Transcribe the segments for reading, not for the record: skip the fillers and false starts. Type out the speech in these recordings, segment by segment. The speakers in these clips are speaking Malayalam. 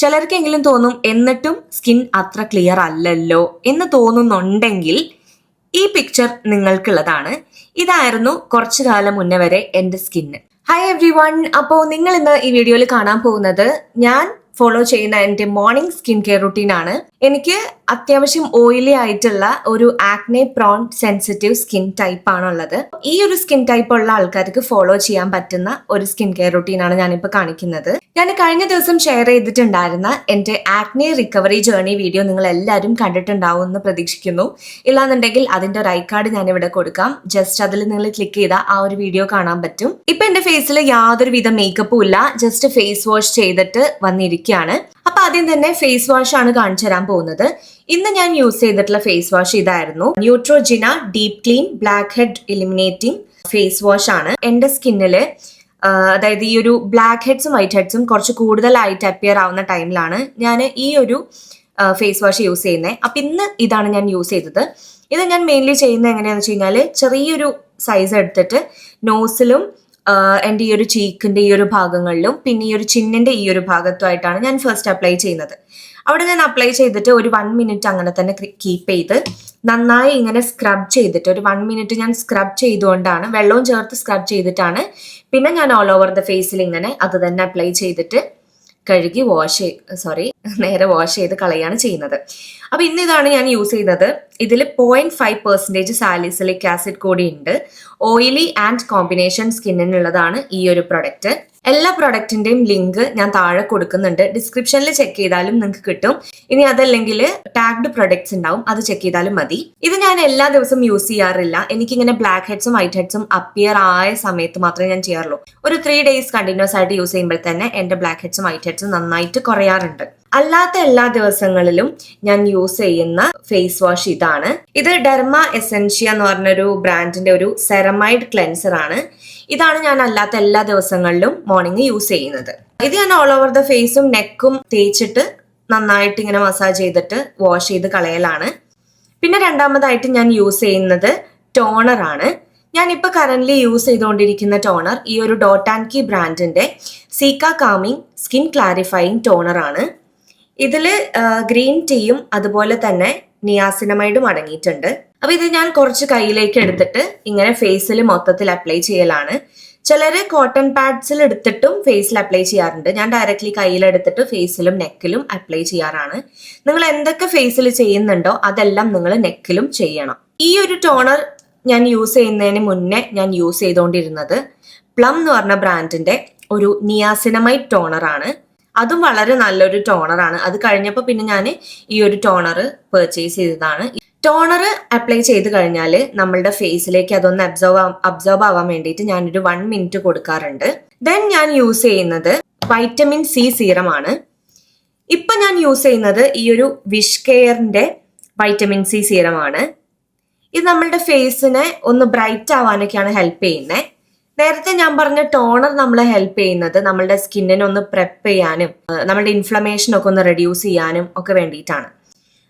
ചിലർക്കെങ്കിലും തോന്നും എന്നിട്ടും സ്കിൻ അത്ര ക്ലിയർ അല്ലല്ലോ എന്ന് തോന്നുന്നുണ്ടെങ്കിൽ ഈ പിക്ചർ നിങ്ങൾക്കുള്ളതാണ്. ഇതായിരുന്നു കുറച്ചു കാലം മുന്നേ വരെ എൻ്റെ സ്കിന്ന്. Hi every one. അപ്പോൾ നിങ്ങൾ ഇന്ന് ഈ വീഡിയോയിൽ കാണാൻ പോകുന്നത് ഞാൻ ഫോളോ ചെയ്യുന്ന എൻ്റെ മോർണിംഗ് സ്കിൻ കെയർ റുട്ടീൻ ആണ്. എനിക്ക് അത്യാവശ്യം ഓയിലി ആയിട്ടുള്ള ഒരു acne prone sensitive skin type ആണുള്ളത്. ഈ ഒരു സ്കിൻ ടൈപ്പ് ഉള്ള ആൾക്കാർക്ക് ഫോളോ ചെയ്യാൻ പറ്റുന്ന ഒരു സ്കിൻ കെയർ റുട്ടീൻ ആണ് ഞാനിപ്പോൾ കാണിക്കുന്നത്. ഞാൻ കഴിഞ്ഞ ദിവസം ഷെയർ ചെയ്തിട്ടുണ്ടായിരുന്ന എൻ്റെ ആക്നെ റിക്കവറി ജേർണി വീഡിയോ നിങ്ങൾ എല്ലാവരും കണ്ടിട്ടുണ്ടാവും എന്ന് പ്രതീക്ഷിക്കുന്നു. ഇല്ലാന്നുണ്ടെങ്കിൽ അതിന്റെ ഒരു ഐക്കാർഡ് ഞാൻ ഇവിടെ കൊടുക്കാം. ജസ്റ്റ് അതിൽ നിങ്ങൾ ക്ലിക്ക് ചെയ്താൽ ആ ഒരു വീഡിയോ കാണാൻ പറ്റും. ഇപ്പൊ എന്റെ ഫേസിൽ യാതൊരു വിധ മേക്കപ്പും ഇല്ല, ജസ്റ്റ് ഫേസ് വാഷ് ചെയ്തിട്ട് വന്നിരിക്കുകയാണ്. അപ്പൊ ആദ്യം തന്നെ ഫേസ് വാഷ് ആണ് കാണിച്ചു തരാൻ പോകുന്നത്. ഇന്ന് ഞാൻ യൂസ് ചെയ്തിട്ടുള്ള ഫേസ് വാഷ് ഇതായിരുന്നു. Neutrogena deep clean blackhead eliminating face wash ആണ്. എന്റെ സ്കിന്നില് അതായത് ഈ ഒരു ബ്ലാക്ക് ഹെഡ്സും വൈറ്റ് ഹെഡ്സും കുറച്ച് കൂടുതലായിട്ട് അപ്പിയർ ആവുന്ന ടൈമിലാണ് ഞാൻ ഈ ഒരു ഫേസ് വാഷ് യൂസ് ചെയ്യുന്നത്. അപ്പൊ ഇന്ന് ഇതാണ് ഞാൻ യൂസ് ചെയ്തത്. ഇത് ഞാൻ മെയിൻലി ചെയ്യുന്നത് എങ്ങനെയാണെന്ന് വെച്ച് കഴിഞ്ഞാൽ ചെറിയൊരു സൈസ് എടുത്തിട്ട് നോസിലും എൻ്റെ ഈ ഒരു ചീക്കിന്റെ ഈ ഒരു ഭാഗങ്ങളിലും പിന്നെ ഈ ഒരു ചിന്നിന്റെ ഈ ഒരു ഭാഗത്തുമായിട്ടാണ് ഞാൻ ഫസ്റ്റ് അപ്ലൈ ചെയ്യുന്നത്. അവിടെ ഞാൻ അപ്ലൈ ചെയ്തിട്ട് ഒരു 1 മിനിറ്റ് അങ്ങനെ തന്നെ കീപ്പ് ചെയ്ത് നന്നായി ഇങ്ങനെ സ്ക്രബ് ചെയ്തിട്ട് ഒരു 1 മിനിറ്റ് ഞാൻ സ്ക്രബ് ചെയ്തുകൊണ്ടാണ്, വെള്ളവും ചേർത്ത് സ്ക്രബ് ചെയ്തിട്ടാണ് പിന്നെ ഞാൻ ഓൾ ഓവർ ദ ഫേസിൽ ഇങ്ങനെ അത് തന്നെ അപ്ലൈ ചെയ്തിട്ട് കഴുകി നേരെ വാഷ് ചെയ്ത് കളയാണ് ചെയ്യുന്നത്. അപ്പൊ ഇന്ന് ഇതാണ് ഞാൻ യൂസ് ചെയ്യുന്നത്. ഇതിൽ 0.5% സാലിസിലിക് ആസിഡ് കൂടി ഉണ്ട്. ഓയിലി ആൻഡ് കോമ്പിനേഷൻ സ്കിന്നിനുള്ളതാണ് ഈ ഒരു പ്രൊഡക്റ്റ്. എല്ലാ പ്രൊഡക്റ്റിന്റെയും ലിങ്ക് ഞാൻ താഴെ കൊടുക്കുന്നുണ്ട്. ഡിസ്ക്രിപ്ഷനിൽ ചെക്ക് ചെയ്താലും നിങ്ങൾക്ക് കിട്ടും. ഇനി അതല്ലെങ്കിൽ ടാഗ്ഡ് പ്രൊഡക്ട്സ് ഉണ്ടാവും, അത് ചെക്ക് ചെയ്താലും മതി. ഇത് ഞാൻ എല്ലാ ദിവസവും യൂസ് ചെയ്യാറില്ല. എനിക്കിങ്ങനെ ബ്ലാക്ക് ഹെഡ്സും വൈറ്റ് ഹെഡ്സും അപ്പിയർ ആയ സമയത്ത് മാത്രമേ ഞാൻ ചെയ്യാറുള്ളൂ. ഒരു 3 ഡേയ്സ് കണ്ടിന്യൂസ് ആയിട്ട് യൂസ് ചെയ്യുമ്പോൾ തന്നെ എന്റെ ബ്ലാക്ക് ഹെഡ്സും വൈറ്റ് ഹെഡ്സും നന്നായിട്ട് കുറയാറുണ്ട്. അല്ലാത്ത എല്ലാ ദിവസങ്ങളിലും ഞാൻ യൂസ് ചെയ്യുന്ന ഫേസ് വാഷ് ഇതാണ്. ഇത് ഡെർമ എസെൻഷ്യ എന്ന് പറഞ്ഞൊരു ബ്രാൻഡിന്റെ ഒരു സെറമൈഡ് ക്ലെൻസർ ആണ്. ഇതാണ് ഞാൻ അല്ലാത്ത എല്ലാ ദിവസങ്ങളിലും മോർണിംഗ് യൂസ് ചെയ്യുന്നത്. ഇത് ഞാൻ ഓൾ ഓവർ ദ ഫേസും നെക്കും തേച്ചിട്ട് നന്നായിട്ട് ഇങ്ങനെ മസാജ് ചെയ്തിട്ട് വാഷ് ചെയ്ത് കളയലാണ്. പിന്നെ രണ്ടാമതായിട്ട് ഞാൻ യൂസ് ചെയ്യുന്നത് ടോണർ ആണ്. ഞാനിപ്പോൾ കറന്റ് യൂസ് ചെയ്തുകൊണ്ടിരിക്കുന്ന ടോണർ ഈ ഒരു ഡോട്ട് ആൻഡ് കീ ബ്രാൻഡിന്റെ സീക്ക കാമിങ് സ്കിൻ ക്ലാരിഫയിങ് ടോണർ ആണ്. ഇതില് ഗ്രീൻ ടീയും അതുപോലെ തന്നെ നിയാസിനമൈഡും അടങ്ങിയിട്ടുണ്ട്. അപ്പൊ ഇത് ഞാൻ കുറച്ച് കയ്യിലേക്ക് എടുത്തിട്ട് ഇങ്ങനെ ഫേസിൽ മൊത്തത്തിൽ അപ്ലൈ ചെയ്യലാണ്. ചിലര് കോട്ടൺ പാഡ്സിൽ എടുത്തിട്ടും ഫേസിൽ അപ്ലൈ ചെയ്യാറുണ്ട്. ഞാൻ ഡയറക്റ്റ്ലി കയ്യിലെടുത്തിട്ട് ഫേസിലും നെക്കിലും അപ്ലൈ ചെയ്യാറാണ്. നിങ്ങൾ എന്തൊക്കെ ഫേസിൽ ചെയ്യുന്നുണ്ടോ അതെല്ലാം നിങ്ങൾ നെക്കിലും ചെയ്യണം. ഈ ഒരു ടോണർ ഞാൻ യൂസ് ചെയ്യുന്നതിന് മുന്നേ ഞാൻ യൂസ് ചെയ്തുകൊണ്ടിരുന്നത് പ്ലം എന്ന് പറഞ്ഞ ബ്രാൻഡിന്റെ ഒരു നിയാസിനമൈഡ് ടോണർ ആണ്. അതും വളരെ നല്ലൊരു ടോണറാണ്. അത് കഴിഞ്ഞപ്പോൾ പിന്നെ ഞാൻ ഈ ഒരു ടോണർ പർച്ചേസ് ചെയ്തതാണ്. ടോണർ അപ്ലൈ ചെയ്ത് കഴിഞ്ഞാൽ നമ്മളുടെ ഫേസിലേക്ക് അതൊന്ന് അബ്സോർബ് ആവാൻ വേണ്ടിയിട്ട് ഞാനൊരു 1 മിനിറ്റ് കൊടുക്കാറുണ്ട്. ദെൻ ഞാൻ യൂസ് ചെയ്യുന്നത് വൈറ്റമിൻ സി സീറം ആണ്. ഇപ്പൊ ഞാൻ യൂസ് ചെയ്യുന്നത് ഈ ഒരു വിഷ് കെയറിന്റെ വൈറ്റമിൻ സി സീറം ആണ്. ഇത് നമ്മളുടെ ഫേസിനെ ഒന്ന് ബ്രൈറ്റ് ആവാനൊക്കെയാണ് ഹെൽപ്പ് ചെയ്യുന്നത്. നേരത്തെ ഞാൻ പറഞ്ഞ ടോണർ നമ്മളെ ഹെൽപ്പ് ചെയ്യുന്നത് നമ്മളുടെ സ്കിന്നിനെ ഒന്ന് പ്രെപ്പ് ചെയ്യാനും നമ്മളുടെ ഇൻഫ്ലമേഷൻ ഒക്കെ ഒന്ന് റെഡ്യൂസ് ചെയ്യാനും ഒക്കെ വേണ്ടിയിട്ടാണ്.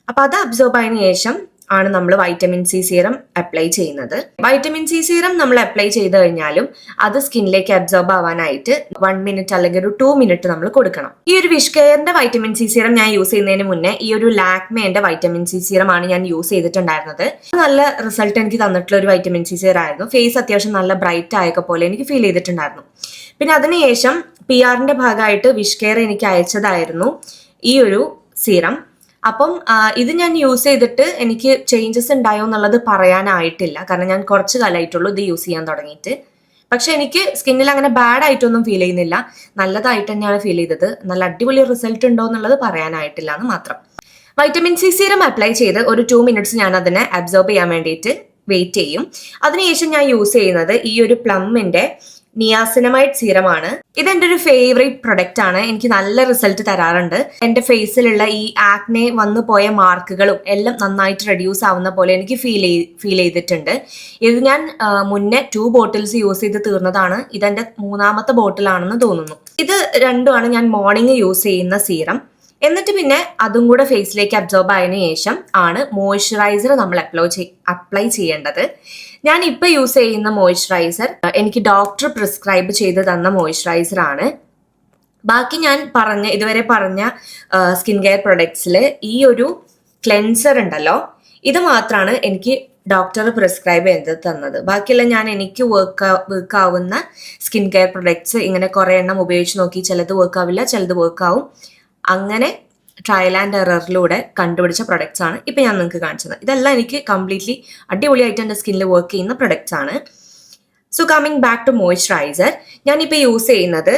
അപ്പൊ അത് അബ്സോർബ് ആയതിനു ശേഷം ആണ് നമ്മൾ വൈറ്റമിൻ സി സീറം അപ്ലൈ ചെയ്യുന്നത്. വൈറ്റമിൻ സി സീറം നമ്മൾ അപ്ലൈ ചെയ്ത് കഴിഞ്ഞാലും അത് സ്കിന്നിലേക്ക് അബ്സോർബ് ആവാനായിട്ട് 1 മിനിറ്റ് അല്ലെങ്കിൽ ഒരു 2 മിനിറ്റ് നമ്മൾ കൊടുക്കണം. ഈ ഒരു വിഷ് കെയറിന്റെ വൈറ്റമിൻ സി സീറം ഞാൻ യൂസ് ചെയ്യുന്നതിന് മുന്നേ ഈ ഒരു ലാക്മേന്റെ വൈറ്റമിൻ സി സീറം ആണ് ഞാൻ യൂസ് ചെയ്തിട്ടുണ്ടായിരുന്നത്. നല്ല റിസൾട്ട് എനിക്ക് തന്നിട്ടുള്ള ഒരു വൈറ്റമിൻ സി സീറം ആയിരുന്നു. ഫേസ് അത്യാവശ്യം നല്ല ബ്രൈറ്റ് ആയൊക്കെ പോലെ എനിക്ക് ഫീൽ ചെയ്തിട്ടുണ്ടായിരുന്നു. പിന്നെ അതിനുശേഷം PR-ന്റെ ഭാഗമായിട്ട് വിഷ് കെയർ എനിക്ക് അയച്ചതായിരുന്നു ഈ ഒരു സീറം. അപ്പം ഇത് ഞാൻ യൂസ് ചെയ്തിട്ട് എനിക്ക് ചേഞ്ചസ് ഉണ്ടായോ എന്നുള്ളത് പറയാനായിട്ടില്ല. കാരണം ഞാൻ കുറച്ച് കാലമായിട്ടുള്ളൂ ഇത് യൂസ് ചെയ്യാൻ തുടങ്ങിയിട്ട്. പക്ഷെ എനിക്ക് സ്കിന്നിൽ അങ്ങനെ ബാഡ് ആയിട്ടൊന്നും ഫീൽ ചെയ്യുന്നില്ല. നല്ലതായിട്ട് തന്നെയാണ് ഫീൽ ചെയ്തത്. നല്ല അടിപൊളി റിസൾട്ട് ഉണ്ടോ എന്നുള്ളത് പറയാനായിട്ടില്ല എന്ന് മാത്രം. വൈറ്റമിൻ സി സീറം അപ്ലൈ ചെയ്ത് ഒരു 2 മിനിറ്റ്സ് ഞാൻ അതിനെ അബ്സോർബ് ചെയ്യാൻ വേണ്ടിയിട്ട് വെയിറ്റ് ചെയ്യും. അതിനുശേഷം ഞാൻ യൂസ് ചെയ്യുന്നത് ഈ ഒരു പ്ലമ്മിന്റെ നിയാസിനമൈഡ് സീറം ആണ്. ഇതെന്റെ ഒരു ഫേവറേറ്റ് പ്രൊഡക്റ്റ് ആണ്. എനിക്ക് നല്ല റിസൾട്ട് തരാറുണ്ട്. എന്റെ ഫേസിലുള്ള ഈ ആക്നെ വന്നു പോയ മാർക്കുകളും എല്ലാം നന്നായിട്ട് റെഡ്യൂസ് ആവുന്ന പോലെ എനിക്ക് ഫീൽ ചെയ്തിട്ടുണ്ട്. ഇത് ഞാൻ മുന്നേ 2 ബോട്ടിൽസ് യൂസ് ചെയ്ത് തീർന്നതാണ്. ഇതെന്റെ 3ാമത്തെ ബോട്ടിലാണെന്ന് തോന്നുന്നു. ഇത് രണ്ടുമാണ് ഞാൻ മോർണിംഗ് യൂസ് ചെയ്യുന്ന സീറം. എന്നിട്ട് പിന്നെ അതും കൂടെ ഫേസിലേക്ക് അബ്സോർബ് ആയതിനു ശേഷം ആണ് മോയ്സ്ചറൈസർ നമ്മൾ അപ്ലൈ ചെയ്യേണ്ടത്. ഞാൻ ഇപ്പൊ യൂസ് ചെയ്യുന്ന മോയ്സ്ചറൈസർ എനിക്ക് ഡോക്ടർ പ്രിസ്ക്രൈബ് ചെയ്ത് തന്ന മോയ്സ്ചറൈസർ ആണ്. ബാക്കി ഞാൻ ഇതുവരെ പറഞ്ഞ സ്കിൻ കെയർ പ്രൊഡക്ട്സിൽ ഈ ഒരു ക്ലെൻസർ ഉണ്ടല്ലോ, ഇത് മാത്രമാണ് എനിക്ക് ഡോക്ടർ പ്രിസ്ക്രൈബ് ചെയ്ത് തന്നത്. ബാക്കിയെല്ലാം ഞാൻ എനിക്ക് വർക്ക് ആവുന്ന സ്കിൻ കെയർ പ്രൊഡക്ട്സ് ഇങ്ങനെ കുറേ എണ്ണം ഉപയോഗിച്ച് നോക്കി. ചിലത് വർക്ക് ആവില്ല, ചിലത് വർക്ക് ആവും. അങ്ങനെ ട്രയൽ ആൻഡ് എററിലൂടെ കണ്ടുപിടിച്ച പ്രൊഡക്ട്സ് ആണ് ഇപ്പം ഞാൻ നിങ്ങൾക്ക് കാണിച്ചത്. ഇതെല്ലാം എനിക്ക് കംപ്ലീറ്റ്ലി അടിപൊളിയായിട്ട് എൻ്റെ സ്കിന്നിൽ വർക്ക് ചെയ്യുന്ന പ്രൊഡക്ട്സ് ആണ്. So coming back to moisturiser, ഞാനിപ്പോൾ യൂസ് ചെയ്യുന്നത്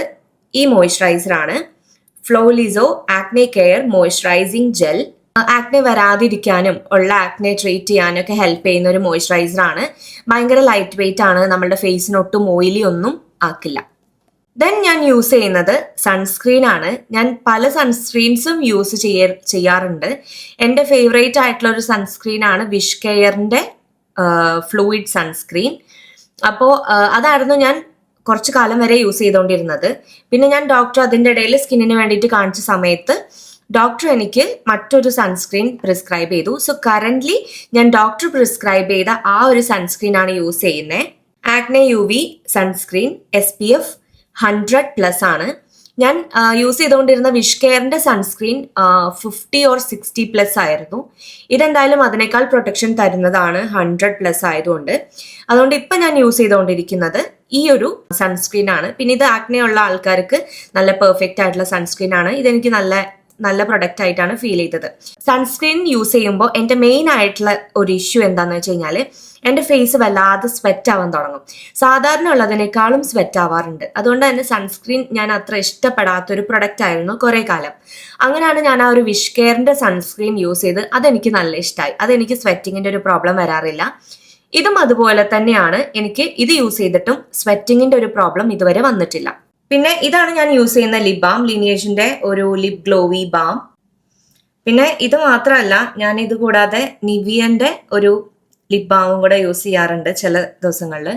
ഈ മോയ്സ്ചറൈസർ ആണ്. ഫ്ലോലിസോ acne care moisturising gel. Acne വരാതിരിക്കാനും ഉള്ള ആക്നെ ട്രീറ്റ് ചെയ്യാനും ഒക്കെ ഹെൽപ്പ് ചെയ്യുന്ന ഒരു മോയ്സ്ചറൈസർ ആണ്. ഭയങ്കര ലൈറ്റ് വെയിറ്റ് ആണ്, നമ്മുടെ ഫേസിന് ഒട്ടും ഓയിലി ഒന്നും ആക്കില്ല. ദെൻ ഞാൻ യൂസ് ചെയ്യുന്നത് സൺസ്ക്രീൻ ആണ്. ഞാൻ പല സൺസ്ക്രീൻസും യൂസ് ചെയ്യാറുണ്ട്. എൻ്റെ ഫേവറേറ്റ് ആയിട്ടുള്ള ഒരു സൺസ്ക്രീൻ ആണ് വിഷ് കെയറിൻ്റെ ഫ്ലൂയിഡ് സൺസ്ക്രീൻ. അപ്പോൾ അതായിരുന്നു ഞാൻ കുറച്ച് കാലം വരെ യൂസ് ചെയ്തുകൊണ്ടിരുന്നത്. പിന്നെ ഞാൻ ഡോക്ടർ അതിൻ്റെ ഇടയിൽ സ്കിന്നിന് വേണ്ടിയിട്ട് കാണിച്ച സമയത്ത് ഡോക്ടർ എനിക്ക് മറ്റൊരു സൺസ്ക്രീൻ പ്രിസ്ക്രൈബ് ചെയ്തു. സോ കറൻ്റ്ലി ഞാൻ ഡോക്ടർ പ്രിസ്ക്രൈബ് ചെയ്ത ആ ഒരു സൺസ്ക്രീൻ ആണ് യൂസ് ചെയ്യുന്നത്. ആക്നെ UV സൺസ്ക്രീൻ SPF 100+ ആണ്. ഞാൻ യൂസ് ചെയ്തുകൊണ്ടിരുന്ന വിഷ് കെയറിൻ്റെ സൺസ്ക്രീൻ 50 or 60+ ആയിരുന്നു. ഇതെന്തായാലും അതിനേക്കാൾ പ്രൊട്ടക്ഷൻ തരുന്നതാണ് 100+ ആയതുകൊണ്ട്. അതുകൊണ്ട് ഇപ്പം ഞാൻ യൂസ് ചെയ്തുകൊണ്ടിരിക്കുന്നത് ഈ ഒരു സൺസ്ക്രീൻ ആണ്. പിന്നെ ഇത് ആക്നെ ഉള്ള ആൾക്കാർക്ക് നല്ല പെർഫെക്റ്റ് ആയിട്ടുള്ള സൺസ്ക്രീൻ ആണ്. ഇതെനിക്ക് നല്ല പ്രൊഡക്റ്റ് ആയിട്ടാണ് ഫീൽ ചെയ്തത്. സൺസ്ക്രീൻ യൂസ് ചെയ്യുമ്പോൾ എൻ്റെ മെയിൻ ആയിട്ടുള്ള ഒരു ഇഷ്യൂ എന്താണെന്ന് വെച്ച് കഴിഞ്ഞാൽ എൻ്റെ ഫേസ് വല്ലാതെ സ്വെറ്റ് ആവാൻ തുടങ്ങും. സാധാരണ ഉള്ളതിനേക്കാളും സ്വെറ്റ് ആവാറുണ്ട്. അതുകൊണ്ട് തന്നെ സൺസ്ക്രീൻ ഞാൻ അത്ര ഇഷ്ടപ്പെടാത്തൊരു പ്രൊഡക്റ്റ് ആയിരുന്നു കുറേ കാലം. അങ്ങനെയാണ് ഞാൻ ആ ഒരു വിഷ് കെയറിൻ്റെ സൺസ്ക്രീൻ യൂസ് ചെയ്ത് അതെനിക്ക് നല്ല ഇഷ്ടമായി. അതെനിക്ക് സ്വെറ്റിങ്ങിൻ്റെ ഒരു പ്രോബ്ലം വരാറില്ല. ഇതും അതുപോലെ തന്നെയാണ്. എനിക്ക് ഇത് യൂസ് ചെയ്തിട്ടും സ്വെറ്റിങ്ങിൻ്റെ ഒരു പ്രോബ്ലം ഇതുവരെ വന്നിട്ടില്ല. പിന്നെ ഇതാണ് ഞാൻ യൂസ് ചെയ്യുന്ന ലിപ് ബാം, ലീനിയേജിന്റെ ഒരു ലിപ് ഗ്ലോവി ബാം. പിന്നെ ഇത് മാത്രമല്ല, ഞാൻ ഇത് കൂടാതെ നിവിയന്റെ ഒരു ലിപ് ബാമും കൂടെ യൂസ് ചെയ്യാറുണ്ട് ചില ദിവസങ്ങളിൽ.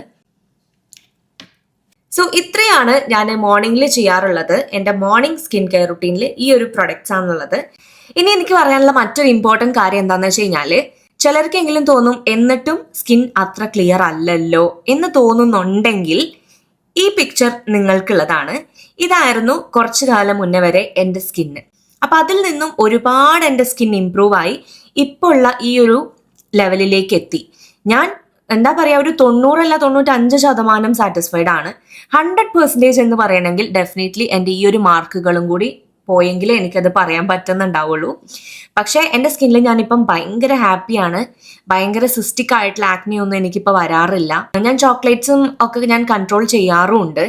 സോ ഇത്രയാണ് ഞാൻ മോർണിംഗിൽ ചെയ്യാറുള്ളത്. എൻ്റെ മോർണിംഗ് സ്കിൻ കെയർ റുട്ടീനിൽ ഈ ഒരു പ്രൊഡക്ട്സ് ആണുള്ളത്. ഇനി എനിക്ക് പറയാനുള്ള മറ്റൊരു ഇമ്പോർട്ടൻറ്റ് കാര്യം എന്താണെന്ന് വെച്ച് കഴിഞ്ഞാൽ, ചിലർക്കെങ്കിലും തോന്നും എന്നിട്ടും സ്കിൻ അത്ര ക്ലിയർ അല്ലല്ലോ എന്ന് തോന്നുന്നുണ്ടെങ്കിൽ ഈ പിക്ചർ നിങ്ങൾക്കുള്ളതാണ്. ഇതായിരുന്നു കുറച്ചു കാലം മുന്നേ വരെ എൻ്റെ സ്കിന്ന്. അപ്പം അതിൽ നിന്നും ഒരുപാട് എൻ്റെ സ്കിൻ ഇമ്പ്രൂവ് ആയി ഇപ്പോൾ ഉള്ള ഈ ഒരു ലെവലിലേക്ക് എത്തി. ഞാൻ എന്താ പറയുക, ഒരു 90 അല്ല 95% സാറ്റിസ്ഫൈഡ് ആണ്. 100% എന്ന് പറയണമെങ്കിൽ ഡെഫിനറ്റ്ലി എൻ്റെ ഈ ഒരു മാർക്കുകളും കൂടി പോയെങ്കിലേ എനിക്കത് പറയാൻ പറ്റുന്നുണ്ടാവുള്ളൂ. പക്ഷേ എൻ്റെ സ്കിന്നിൽ ഞാനിപ്പം ഭയങ്കര ഹാപ്പിയാണ്. ഭയങ്കര സിസ്റ്റിക് ആയിട്ടുള്ള ആക്നെ ഒന്നും എനിക്കിപ്പോൾ വരാറില്ല. ഞാൻ ചോക്ലേറ്റ്സും ഒക്കെ ഞാൻ കൺട്രോൾ ചെയ്യാറുമുണ്ട്.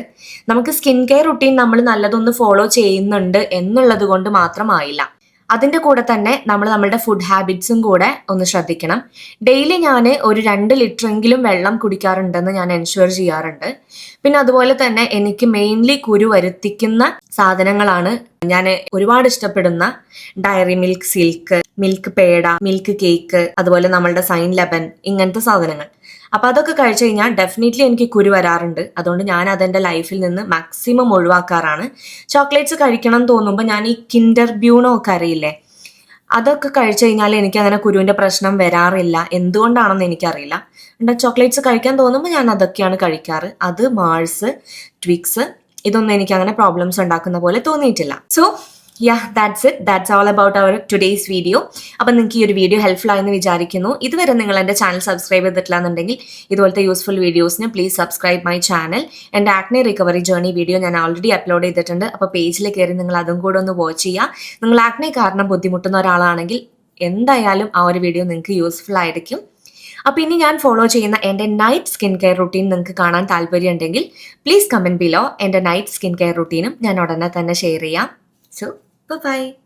നമുക്ക് സ്കിൻ കെയർ റുട്ടീൻ നമ്മൾ നല്ലതൊന്ന് ഫോളോ ചെയ്യുന്നുണ്ട് എന്നുള്ളത് കൊണ്ട് മാത്രമായില്ല. അതിൻ്റെ കൂടെ തന്നെ നമ്മൾ നമ്മളുടെ ഫുഡ് ഹാബിറ്റ്സും കൂടെ ഒന്ന് ശ്രദ്ധിക്കണം. ഡെയിലി ഞാൻ ഒരു 2 ലിറ്ററെങ്കിലും വെള്ളം കുടിക്കാറുണ്ടെന്ന് ഞാൻ എൻഷുവർ ചെയ്യാറുണ്ട്. പിന്നെ അതുപോലെ തന്നെ എനിക്ക് മെയിൻലി കുരു വരുത്തിക്കുന്ന സാധനങ്ങളാണ് ഞാൻ ഒരുപാട് ഇഷ്ടപ്പെടുന്ന dairy milk silk, milk peda, milk cake, അതുപോലെ നമ്മളുടെ സൈൻ ലെബൻ, ഇങ്ങനത്തെ സാധനങ്ങൾ. അപ്പം അതൊക്കെ കഴിച്ചു കഴിഞ്ഞാൽ ഡെഫിനറ്റ്ലി എനിക്ക് കുരു വരാറുണ്ട്. അതുകൊണ്ട് ഞാൻ അതെൻ്റെ ലൈഫിൽ നിന്ന് മാക്സിമം ഒഴിവാക്കാറാണ്. ചോക്ലേറ്റ്സ് കഴിക്കണം എന്ന് തോന്നുമ്പോൾ ഞാൻ ഈ കിൻഡർ ബ്യൂണോ ഒക്കെ അറിയില്ലേ, അതൊക്കെ കഴിച്ചു കഴിഞ്ഞാൽ എനിക്ക് അങ്ങനെ കുരുവിൻ്റെ പ്രശ്നം വരാറില്ല. എന്തുകൊണ്ടാണെന്ന് എനിക്കറിയില്ല. എൻ്റെ ചോക്ലേറ്റ്സ് കഴിക്കാൻ തോന്നുമ്പോൾ ഞാൻ അതൊക്കെയാണ് കഴിക്കാറ്. അത് മാൾസ്, ട്വിക്സ്, ഇതൊന്നും എനിക്ക് അങ്ങനെ പ്രോബ്ലംസ് ഉണ്ടാക്കുന്ന പോലെ തോന്നിയിട്ടില്ല. So that's it. That's all about our today's video. അപ്പം നിങ്ങൾക്ക് ഈ ഒരു വീഡിയോ ഹെൽപ്ഫുൾ ആയെന്ന് വിചാരിക്കുന്നു. ഇതുവരെ നിങ്ങൾ എൻ്റെ ചാനൽ സബ്സ്ക്രൈബ് ചെയ്തിട്ടില്ല എന്നുണ്ടെങ്കിൽ ഇതുപോലത്തെ യൂസ്ഫുൾ വീഡിയോസിന് പ്ലീസ് സബ്സ്ക്രൈബ് മൈ ചാനൽ. എൻ്റെ ആക്നെ റിക്കവറി ജേർണി വീഡിയോ ഞാൻ ഓൾറെഡി അപ്ലോഡ് ചെയ്തിട്ടുണ്ട്. അപ്പോൾ പേജിൽ കയറി നിങ്ങൾ അതും കൂടെ ഒന്ന് വാച്ച് ചെയ്യുക. നിങ്ങൾ ആക്നെ കാരണം ബുദ്ധിമുട്ടുന്ന ഒരാളാണെങ്കിൽ എന്തായാലും ആ ഒരു വീഡിയോ നിങ്ങൾക്ക് യൂസ്ഫുൾ ആയിരിക്കും. അപ്പോൾ ഇനി ഞാൻ ഫോളോ ചെയ്യുന്ന എൻ്റെ നൈറ്റ് സ്കിൻ കെയർ റുട്ടീൻ നിങ്ങൾക്ക് കാണാൻ താല്പര്യം ഉണ്ടെങ്കിൽ പ്ലീസ് കമൻറ്റ് ബിലോ. എൻ്റെ നൈറ്റ് സ്കിൻ കെയർ റുട്ടീനും ഞാൻ ഉടനെ തന്നെ ഷെയർ ചെയ്യാം. So, bye-bye.